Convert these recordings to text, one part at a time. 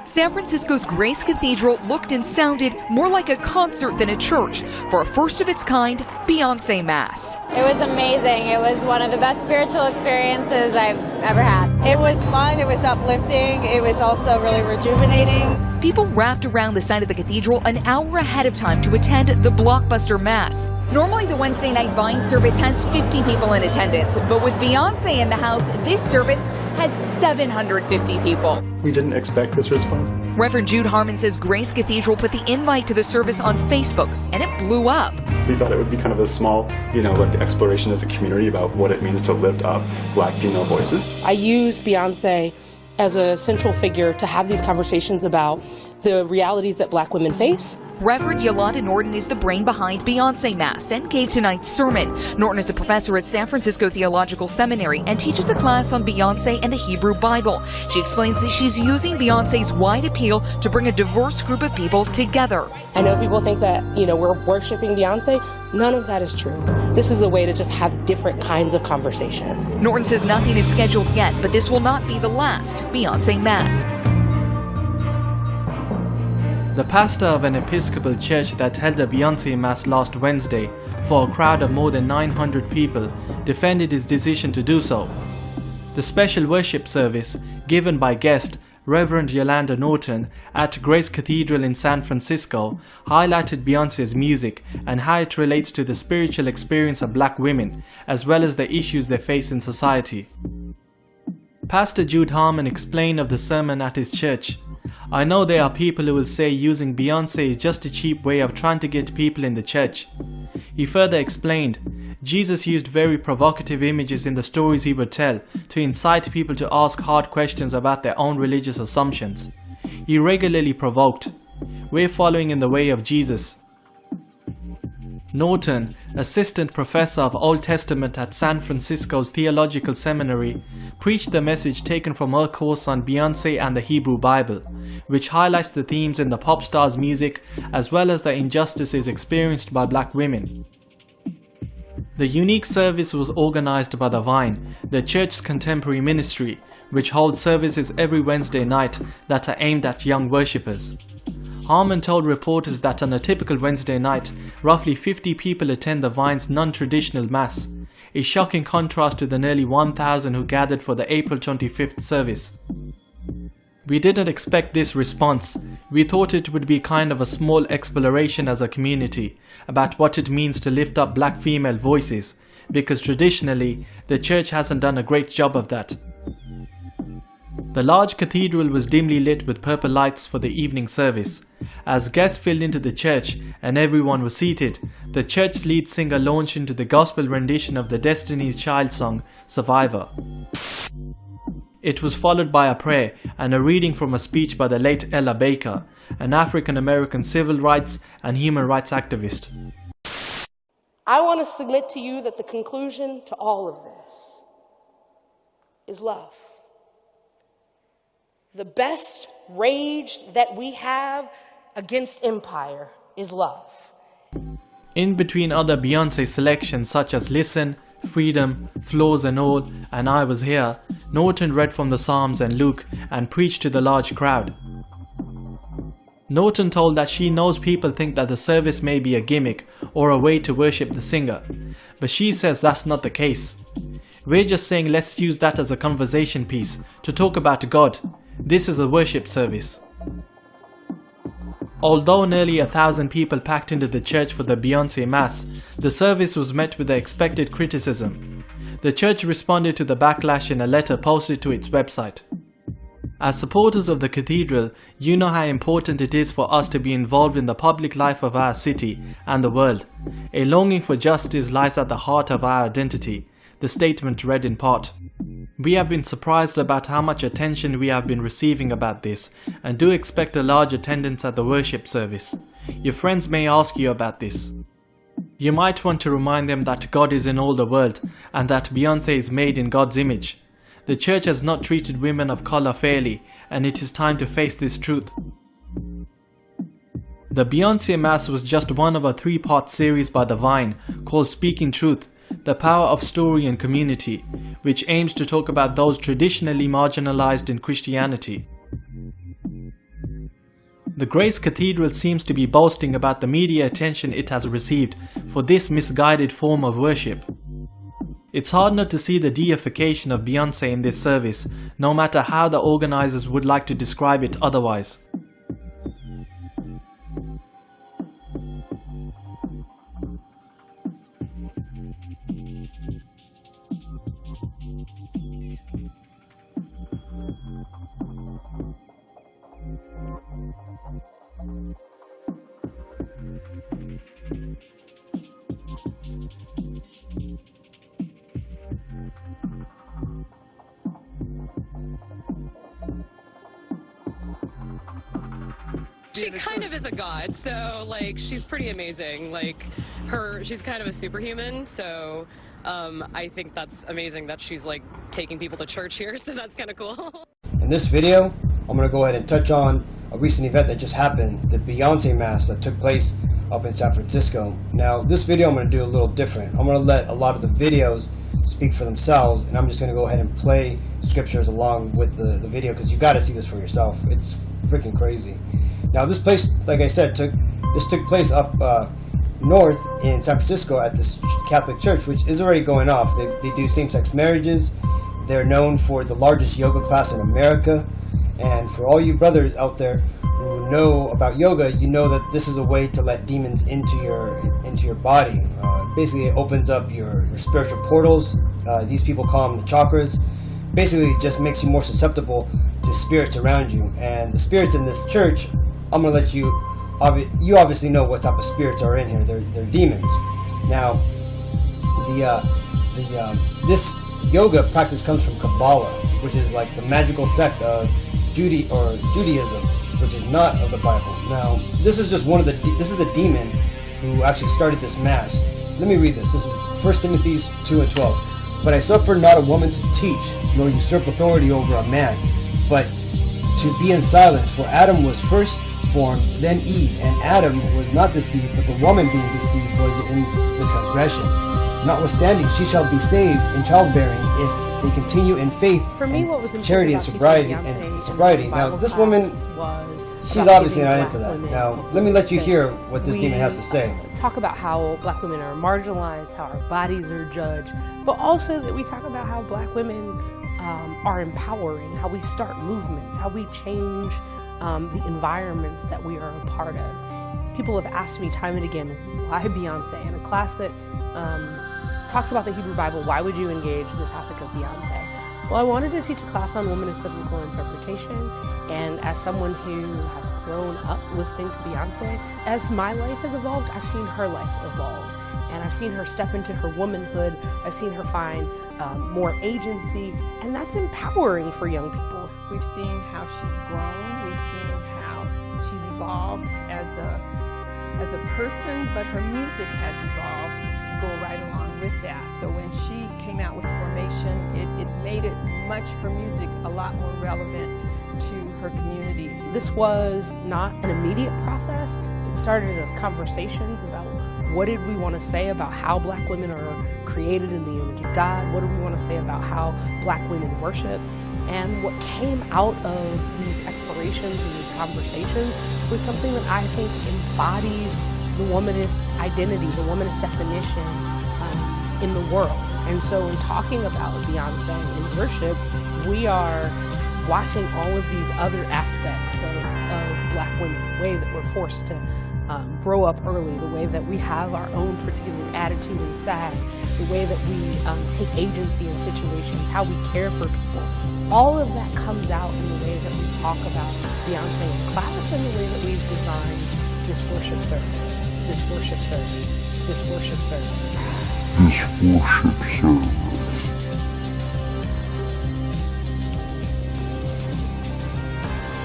San Francisco's Grace Cathedral looked and sounded more like a concert than a church for a first-of-its-kind Beyoncé Mass. It was amazing. It was one of the best spiritual experiences I've ever had. It was fun, it was uplifting, it was also really rejuvenating. People wrapped around the side of the cathedral an hour ahead of time to attend the blockbuster Mass. Normally the Wednesday night Vine service has 50 people in attendance, but with Beyoncé in the house, this service had 750 people. We didn't expect this response. Reverend Jude Harmon says Grace Cathedral put the invite to the service on Facebook, and it blew up. We thought it would be kind of a small, like exploration as a community about what it means to lift up Black female voices. I use Beyoncé as a central figure to have these conversations about the realities that Black women face. Reverend Yolanda Norton is the brain behind Beyoncé Mass and gave tonight's sermon. Norton is a professor at San Francisco Theological Seminary and teaches a class on Beyoncé and the Hebrew Bible. She explains that she's using Beyoncé's wide appeal to bring a diverse group of people together. I know people think that, we're worshiping Beyoncé. None of that is true. This is a way to just have different kinds of conversation. Norton says nothing is scheduled yet, but this will not be the last Beyoncé Mass. The pastor of an Episcopal church that held a Beyoncé Mass last Wednesday for a crowd of more than 900 people defended his decision to do so. The special worship service, given by guest Reverend Yolanda Norton at Grace Cathedral in San Francisco, highlighted Beyoncé's music and how it relates to the spiritual experience of Black women, as well as the issues they face in society. Pastor Jude Harmon explained of the sermon at his church. I know there are people who will say using Beyoncé is just a cheap way of trying to get people in the church. He further explained, Jesus used very provocative images in the stories he would tell to incite people to ask hard questions about their own religious assumptions. He regularly provoked, "We're following in the way of Jesus." Norton, assistant professor of Old Testament at San Francisco's Theological Seminary, preached the message taken from her course on Beyoncé and the Hebrew Bible, which highlights the themes in the pop star's music as well as the injustices experienced by Black women. The unique service was organized by The Vine, the church's contemporary ministry, which holds services every Wednesday night that are aimed at young worshippers. Harmon told reporters that on a typical Wednesday night, roughly 50 people attend the Vine's non-traditional Mass, a shocking contrast to the nearly 1,000 who gathered for the April 25th service. We didn't expect this response. We thought it would be kind of a small exploration as a community about what it means to lift up Black female voices, because traditionally, the church hasn't done a great job of that. The large cathedral was dimly lit with purple lights for the evening service. As guests filled into the church and everyone was seated, the church's lead singer launched into the gospel rendition of the Destiny's Child song, Survivor. It was followed by a prayer and a reading from a speech by the late Ella Baker, an African-American civil rights and human rights activist. I want to submit to you that the conclusion to all of this is love. The best rage that we have against empire is love. In between other Beyoncé selections such as Listen, Freedom, Flaws and All, and I Was Here, Norton read from the Psalms and Luke and preached to the large crowd. Norton told that she knows people think that the service may be a gimmick or a way to worship the singer, but she says that's not the case. We're just saying let's use that as a conversation piece to talk about God. This is a worship service. Although nearly 1,000 people packed into the church for the Beyoncé Mass, the service was met with the expected criticism. The church responded to the backlash in a letter posted to its website. As supporters of the cathedral, you know how important it is for us to be involved in the public life of our city and the world. A longing for justice lies at the heart of our identity, the statement read in part. We have been surprised about how much attention we have been receiving about this and do expect a large attendance at the worship service. Your friends may ask you about this. You might want to remind them that God is in all the world and that Beyoncé is made in God's image. The church has not treated women of color fairly, and it is time to face this truth. The Beyoncé Mass was just one of a 3-part series by The Vine called Speaking Truth, The Power of Story and Community, which aims to talk about those traditionally marginalized in Christianity. The Grace Cathedral seems to be boasting about the media attention it has received for this misguided form of worship. It's hard not to see the deification of Beyoncé in this service, no matter how the organizers would like to describe it otherwise. She kind of is a god, so like she's pretty amazing. Like she's kind of a superhuman, so I think that's amazing that she's like taking people to church here, so that's kind of cool. In this video, I'm going to go ahead and touch on a recent event that just happened, the Beyoncé Mass that took place up in San Francisco. Now, this video I'm going to do a little different. I'm going to let a lot of the videos speak for themselves, and I'm just going to go ahead and play scriptures along with the video, because you got to see this for yourself. It's freaking crazy. Now, this place, like I said, took place up north in San Francisco at this Catholic church, which is already going off. They do same-sex marriages. They're known for the largest yoga class in America. And for all you brothers out there who know about yoga, you know that this is a way to let demons into your body. Basically, it opens up your spiritual portals. These people call them the chakras. Basically, it just makes you more susceptible to spirits around you. And the spirits in this church, I'm going to let you obviously know what type of spirits are in here. They're demons. Now, this yoga practice comes from Kabbalah, which is like the magical sect of Judaism, which is not of the Bible. Now, this is just this is the demon who actually started this mass. Let me read this. This is 1 Timothy 2:12. But I suffer not a woman to teach, nor usurp authority over a man, but to be in silence. For Adam was first formed, then Eve, and Adam was not deceived, but the woman being deceived was in the transgression. Notwithstanding, she shall be saved in childbearing if they continue in faith, For me, what was charity, and sobriety. Now, this woman, she's obviously not into that. Now, let me let you hear what this demon has to say. Talk about how black women are marginalized, how our bodies are judged, but also that we talk about how black women are empowering, how we start movements, how we change the environments that we are a part of. People have asked me time and again, why Beyoncé? In a class that talks about the Hebrew Bible, why would you engage the topic of Beyoncé? Well, I wanted to teach a class on womanist biblical interpretation, and as someone who has grown up listening to Beyoncé, as my life has evolved, I've seen her life evolve, and I've seen her step into her womanhood. I've seen her find more agency, and that's empowering for young people. We've seen how she's grown. We've seen how she's evolved as a person, but her music has evolved to go right along with that. So when she came out with Formation, it made her music a lot more relevant to her community. This was not an immediate process. It started as conversations about what did we want to say about how black women are created in the image of God, what do we want to say about how black women worship, and what came out of these explorations and these conversations was something that I think embodies the womanist identity, the womanist definition in the world. And so in talking about Beyoncé in worship, we are watching all of these other aspects of black women, the way that we're forced to grow up early, the way that we have our own particular attitude and sass, the way that we take agency in situations, how we care for people. All of that comes out in the way that we talk about Beyoncé in class and the way that we've designed this worship service, this worship service, this worship service.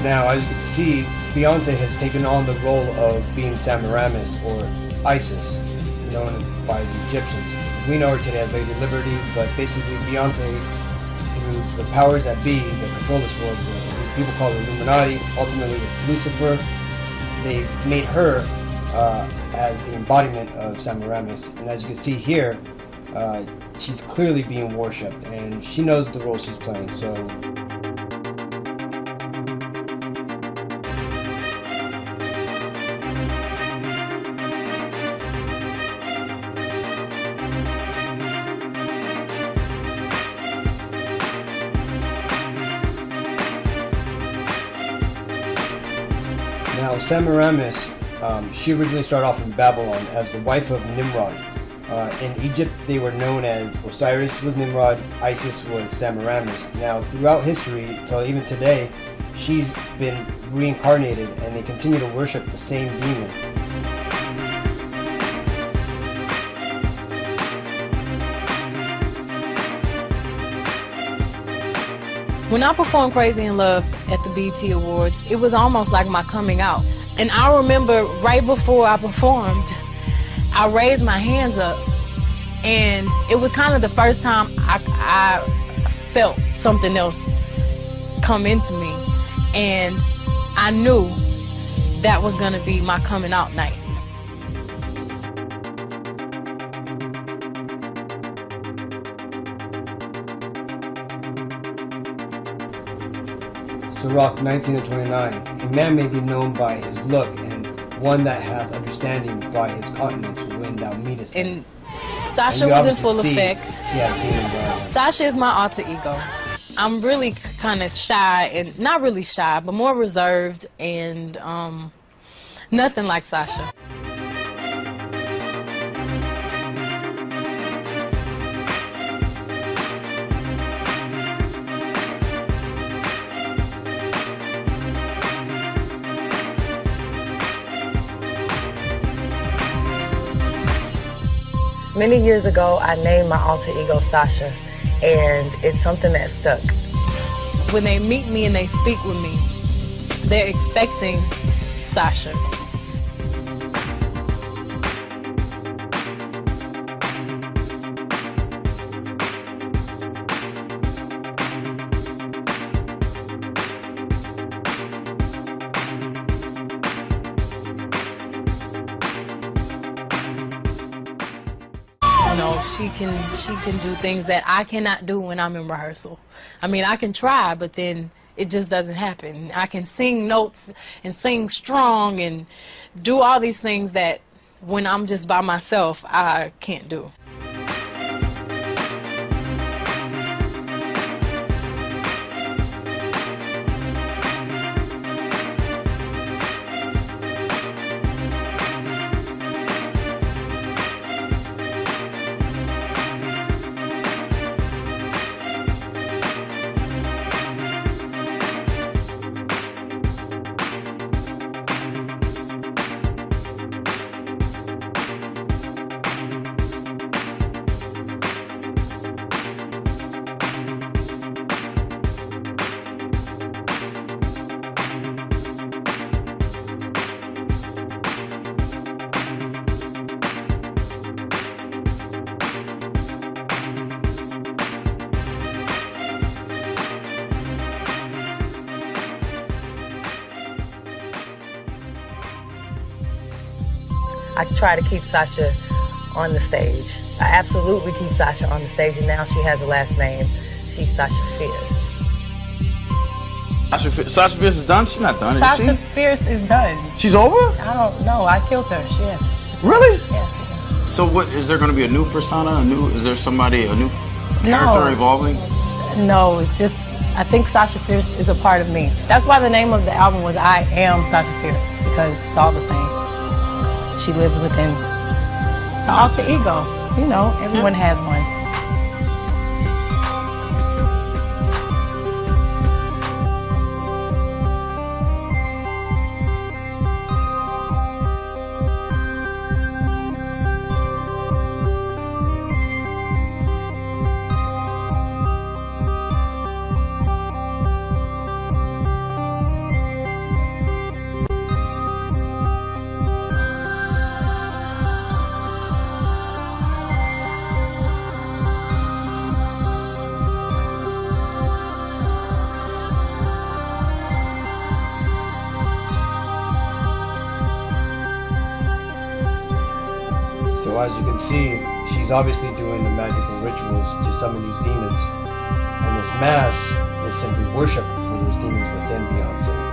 Now, as you can see, Beyoncé has taken on the role of being Semiramis, or Isis, known by the Egyptians. We know her today as Lady Liberty, but basically Beyoncé, through the powers that be that control this world, people call it Illuminati, ultimately it's Lucifer, they made her as the embodiment of Semiramis. And as you can see here, she's clearly being worshipped, and she knows the role she's playing. So now, Semiramis, she originally started off in Babylon as the wife of Nimrod. In Egypt, they were known as Osiris was Nimrod, Isis was Semiramis. Now, throughout history, till even today, she's been reincarnated, and they continue to worship the same demon. When I performed Crazy in Love at the BET Awards, it was almost like my coming out. And I remember right before I performed, I raised my hands up, and it was kind of the first time I felt something else come into me. And I knew that was gonna be my coming out night. Sirach 19:29. A man may be known by his look, and one that hath understanding by his countenance when thou meetest him. And Sasha was in full effect. Yeah, Sasha is my alter ego. I'm really kind of shy, and not really shy, but more reserved, and nothing like Sasha. Many years ago, I named my alter ego Sasha, and it's something that stuck. When they meet me and they speak with me, they're expecting Sasha. You know, she can do things that I cannot do when I'm in rehearsal. I mean, I can try, but then it just doesn't happen. I can sing notes and sing strong and do all these things that when I'm just by myself, I can't do. I try to keep Sasha on the stage. I absolutely keep Sasha on the stage, and now she has a last name. She's Sasha Fierce. Sasha Fierce is done? She's not done, is she? Sasha Fierce is done. She's over? I don't know. I killed her. Yes. Really? Yes. So what, is there going to be a new persona? Is there somebody, a new character evolving? No, it's just, I think Sasha Fierce is a part of me. That's why the name of the album was I Am Sasha Fierce, because it's all the same. She lives within the alter ego. You know, everyone has one. So as you can see, she's obviously doing the magical rituals to summon these demons. And this mass is simply worship for those demons within Beyoncé.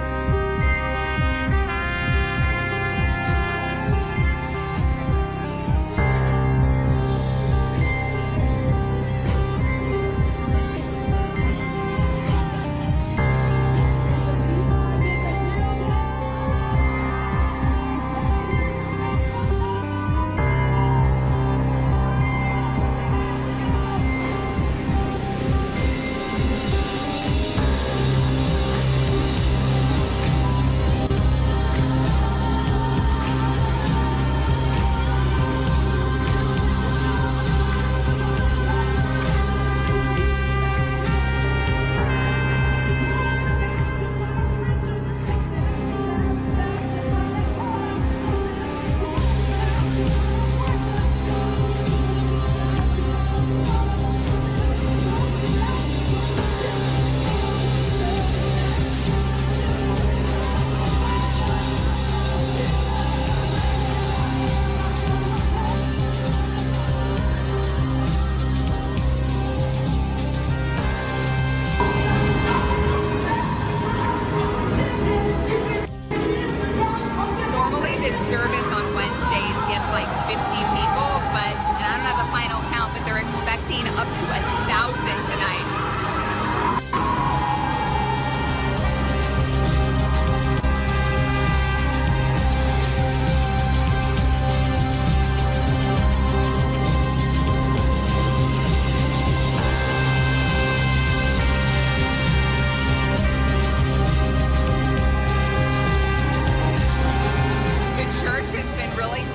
This service on Wednesdays gets like 50 people, but, and I don't have the final count, but they're expecting up to 1,000 tonight.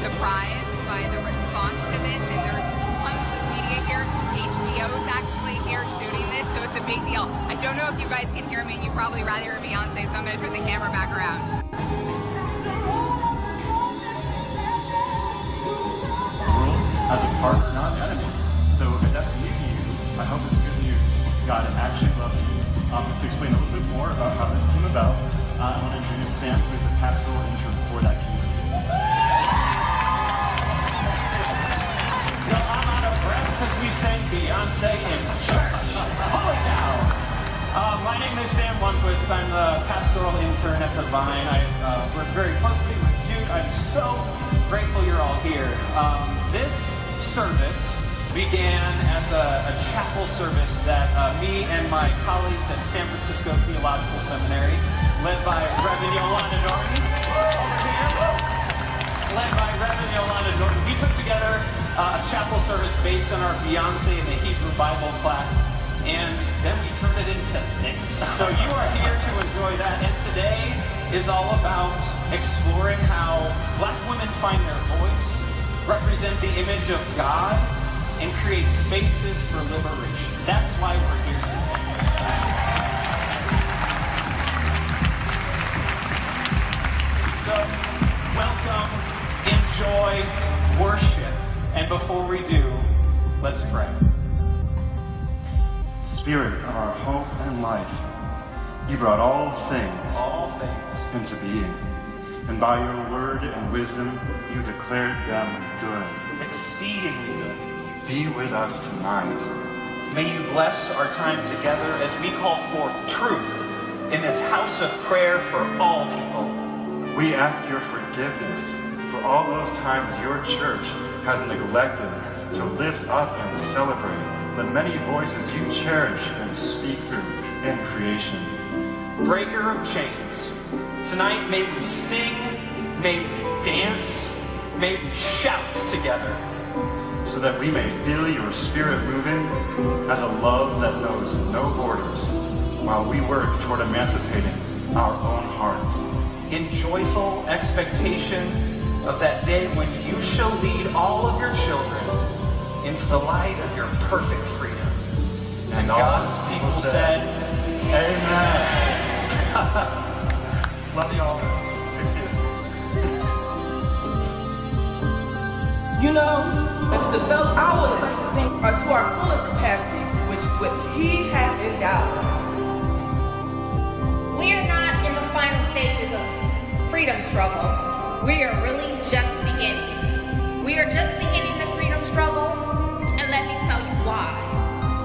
Surprised by the response to this, and there's tons of media here. HBO is actually here shooting this, so it's a big deal. I don't know if you guys can hear me, and you probably rather hear Beyoncé, so I'm going to turn the camera back around. As a partner, not enemy. So if that's new to you, I hope it's good news. God actually loves you. To explain a little bit more about how this came about, I want to introduce Sam, who is the pastoral intern for that community. Because we sang Beyoncé in church. Holy cow! My name is Sam Lundquist. I'm the pastoral intern at the Vine. I work very closely with Jude. I'm so grateful you're all here. This service began as a chapel service that me and my colleagues at San Francisco Theological Seminary, led by Reverend Yolanda Norton, we put together a chapel service based on our Beyoncé and the Hebrew Bible class, and then we turned it into this. So you are here to enjoy that, and today is all about exploring how Black women find their voice, represent the image of God, and create spaces for liberation. That's why we're here today. So, welcome, enjoy, worship. And before we do, let's pray. Spirit of our hope and life, you brought all things into being. And by your word and wisdom, you declared them good. Exceedingly good. Be with us tonight. May you bless our time together as we call forth truth in this house of prayer for all people. We ask your forgiveness for all those times your church has neglected to lift up and celebrate the many voices you cherish and speak through in creation. Breaker of chains, tonight may we sing, may we dance, may we shout together. So that we may feel your spirit moving as a love that knows no borders while we work toward emancipating our own hearts. In joyful expectation of that day when you shall lead all of your children into the light of your perfect freedom. And God's people said, Amen. Love you all. You know, and to develop ours to our fullest capacity, which He has endowed us. We are not in the final stages of freedom struggle. We are really just beginning. We are just beginning the freedom struggle, And let me tell you why.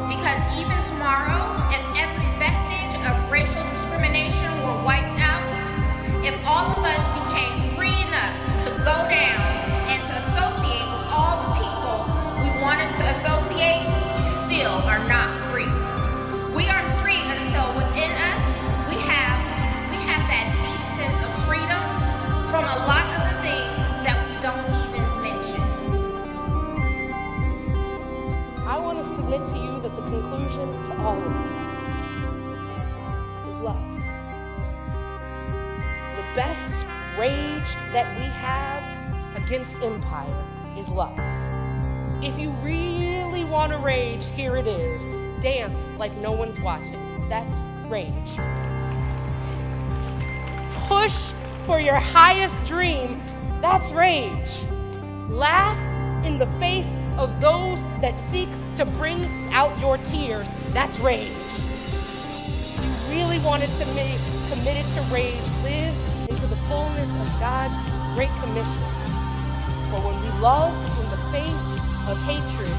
Because even tomorrow, if every vestige of racial discrimination were wiped out, if all of us became free enough to go down and to associate with all the people we wanted to associate, we still are not free. We are free until within us we have that deep sense of freedom from a lot of the things that we don't even mention. I want to submit to you that the conclusion to all of this is love. The best rage that we have against empire is love. If you really want to rage, here it is. Dance like no one's watching. That's rage. Push for your highest dream. That's rage. Laugh in the face of those that seek to bring out your tears. That's rage. If you really wanted to be committed to rage, live into the fullness of God's great commission. For when we love in the face of hatred,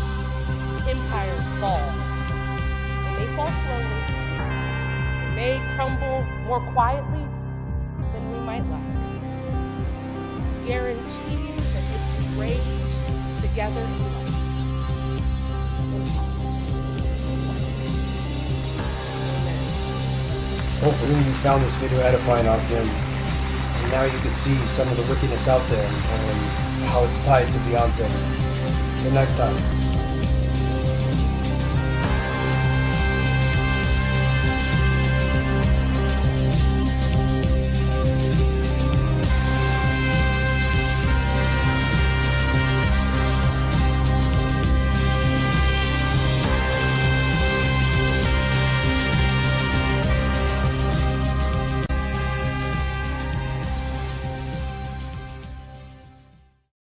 empires fall. They may fall slowly, they may crumble more quietly than we might like. Guarantee that if we rage together in love. Hopefully you found this video edifying out there. And now you can see some of the wickedness out there and how it's tied to Beyoncé. Until next time.